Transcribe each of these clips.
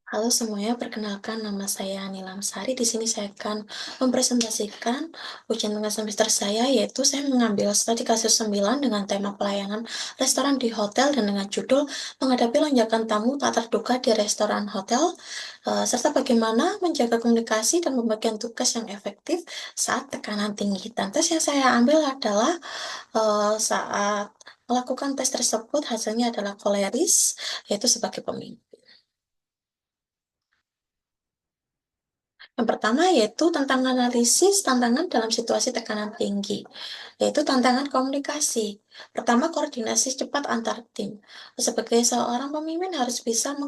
Halo semuanya, perkenalkan nama saya Nilam Sari. Di sini saya akan mempresentasikan ujian tengah semester saya, yaitu saya mengambil studi kasus 9 dengan tema pelayanan restoran di hotel dan dengan judul menghadapi lonjakan tamu tak terduga di restoran hotel, serta bagaimana menjaga komunikasi dan pembagian tugas yang efektif saat tekanan tinggi. Dan tes yang saya ambil adalah saat melakukan tes tersebut hasilnya adalah koleris, yaitu sebagai pemimpin. Yang pertama yaitu tentang analisis tantangan dalam situasi tekanan tinggi, yaitu tantangan komunikasi. Pertama, koordinasi cepat antar tim. Sebagai seorang pemimpin harus bisa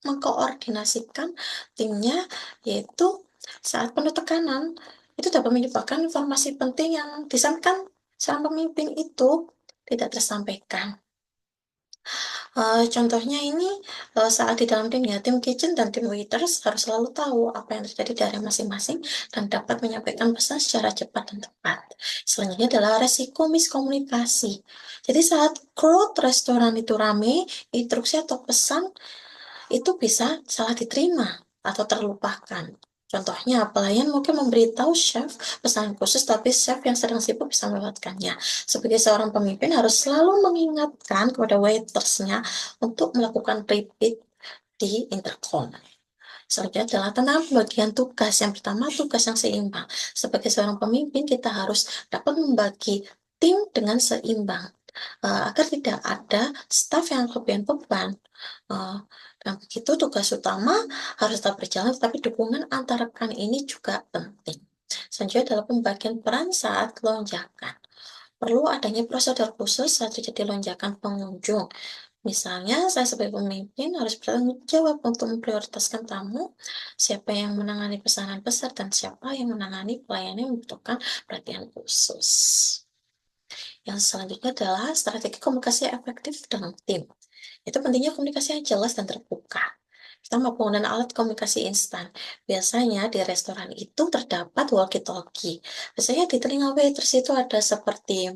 mengkoordinasikan timnya, yaitu saat penuh tekanan, itu dapat menyebabkan informasi penting yang disampaikan seorang pemimpin itu tidak tersampaikan. Contohnya ini, saat di dalam tim ya, tim kitchen dan tim waiters harus selalu tahu apa yang terjadi dari masing-masing dan dapat menyampaikan pesan secara cepat dan tepat. Selanjutnya adalah resiko miskomunikasi. Jadi saat crowd restoran itu rame, instruksi atau pesan itu bisa salah diterima atau terlupakan. Contohnya, pelayan mungkin memberitahu chef pesanan khusus, tapi chef yang sedang sibuk bisa melewatkannya. Sebagai seorang pemimpin harus selalu mengingatkan kepada waitersnya untuk melakukan repeat di intercom. Selanjutnya adalah tentang pembagian tugas. Yang pertama, tugas yang seimbang. Sebagai seorang pemimpin, kita harus dapat membagi tim dengan seimbang, agar tidak ada staf yang kelebihan beban. Uh, dan begitu tugas utama harus tetap berjalan, tapi dukungan antar rekan ini juga penting. Selanjutnya adalah pembagian peran saat lonjakan. Perlu adanya prosedur khusus saat terjadi lonjakan pengunjung. Misalnya, saya sebagai pemimpin harus bertanggung jawab untuk memprioritaskan tamu, siapa yang menangani pesanan besar, dan siapa yang menangani pelayanan yang membutuhkan perhatian khusus. Yang selanjutnya adalah strategi komunikasi efektif dengan tim. Itu pentingnya komunikasi yang jelas dan terbuka. Pertama, penggunaan alat komunikasi instan. Biasanya di restoran itu terdapat walkie-talkie. Biasanya di telinga waiters itu ada seperti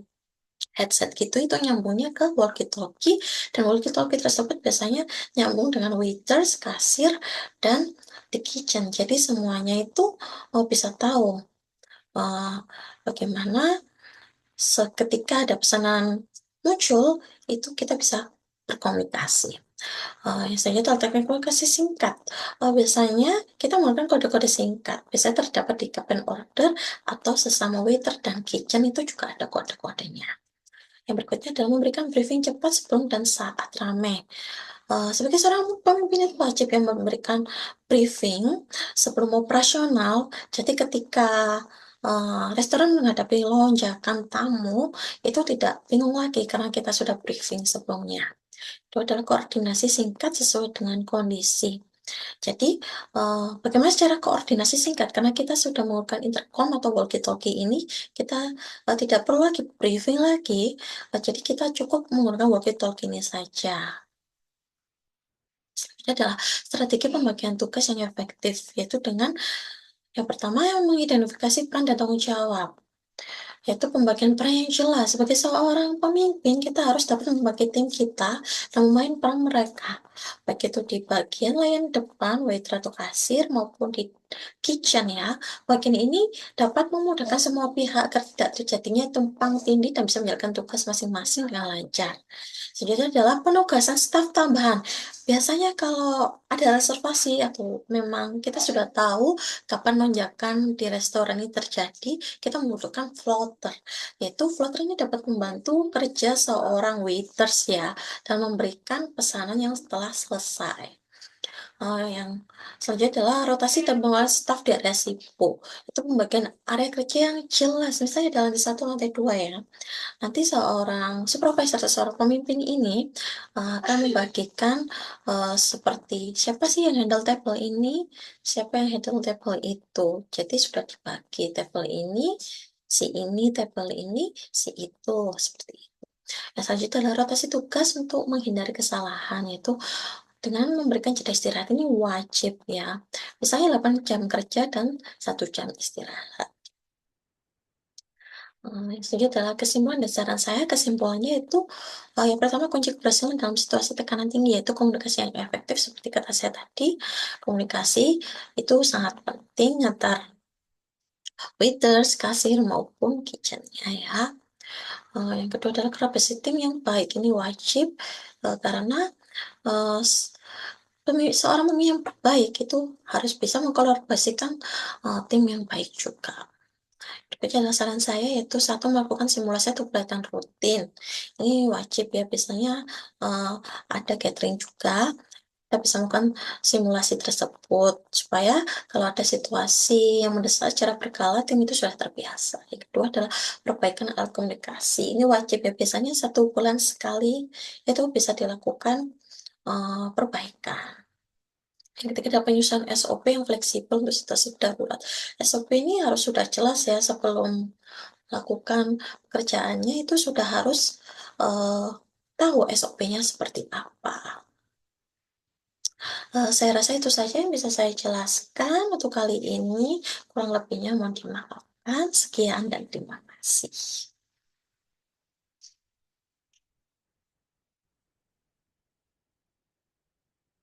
headset gitu, itu nyambungnya ke walkie-talkie, dan walkie-talkie tersebut biasanya nyambung dengan waiters, kasir, dan di kitchen. Jadi semuanya itu bisa tahu uh, bagaimana seketika ada pesanan muncul, itu kita bisa berkomunikasi. Yang selanjutnya adalah teknik komunikasi singkat. Biasanya kita menggunakan kode-kode singkat. Biasanya terdapat di caption order atau sesama waiter dan kitchen itu juga ada kode-kodenya. Yang berikutnya adalah memberikan briefing cepat sebelum dan saat ramai. Sebagai seorang pemimpin itu wajib yang memberikan briefing sebelum operasional. Jadi ketika restoran menghadapi lonjakan tamu, itu tidak bingung lagi karena kita sudah briefing sebelumnya. Itu adalah koordinasi singkat sesuai dengan kondisi. Jadi, bagaimana secara koordinasi singkat? Karena kita sudah menggunakan intercom atau walkie-talkie ini, kita tidak perlu lagi briefing lagi, jadi kita cukup menggunakan walkie-talkie ini saja. Selanjutnya adalah strategi pembagian tugas yang efektif, yaitu dengan yang pertama yang mengidentifikasi peran dan tanggung jawab, yaitu pembagian peran yang jelas. Sebagai seorang pemimpin, kita harus dapat membagi tim kita dan memainkan peran mereka, baik itu di bagian layan depan, waiter atau kasir, maupun di kitchen ya. Bagian ini dapat memudahkan semua pihak agar tidak terjadinya tumpang tindih dan bisa menjalankan tugas masing-masing dengan lancar. Selanjutnya adalah penugasan staf tambahan. Biasanya kalau ada reservasi atau memang kita sudah tahu kapan lonjakan di restoran ini terjadi, kita membutuhkan floater. Yaitu floater ini dapat membantu kerja seorang waiters ya, dan memberikan pesanan yang setelah selesai. Yang selanjutnya adalah rotasi dan pengelolaan staf di area SIPO. Itu pembagian area kerja yang jelas. Misalnya dalam lantai 1, lantai 2 ya. Nanti seorang supervisor, seorang pemimpin ini akan membagikan seperti siapa sih yang handle table ini, siapa yang handle table itu. Jadi sudah dibagi table ini, table ini, si itu, seperti itu. Yang selanjutnya adalah rotasi tugas untuk menghindari kesalahan, yaitu dengan memberikan jeda istirahat ini wajib ya. Misalnya 8 jam kerja dan 1 jam istirahat. Yang setuju adalah kesimpulan dan saran saya, kesimpulannya itu, yang pertama kunci keberhasilan dalam situasi tekanan tinggi yaitu komunikasi yang efektif seperti kata saya tadi, komunikasi itu sangat penting antar waiters, kasir, maupun kitchen-nya ya. Yang kedua adalah kapasitas tim yang baik, ini wajib, karena, eee, s seorang pemimpin yang baik itu harus bisa mengkolaborasikan, tim yang baik juga. Berikutnya adalah saran saya yaitu satu melakukan simulasi atau pelatihan rutin. Ini wajib ya, biasanya, eee, ada catering juga, kita bisa melakukan simulasi tersebut, supaya kalau ada situasi yang mendesak secara berkala, tim itu sudah terbiasa. Yang kedua adalah perbaikan alat komunikasi, ini wajib ya, biasanya 1 bulan sekali itu bisa dilakukan, perbaikan. Yang ketiga adalah penyusunan SOP yang fleksibel untuk situasi darurat. SOP ini harus sudah jelas ya sebelum melakukan pekerjaannya itu sudah harus, tahu SOP-nya seperti apa. Saya rasa itu saja yang bisa saya jelaskan untuk kali ini, kurang lebihnya mohon dimaafkan. Sekian dan terima kasih.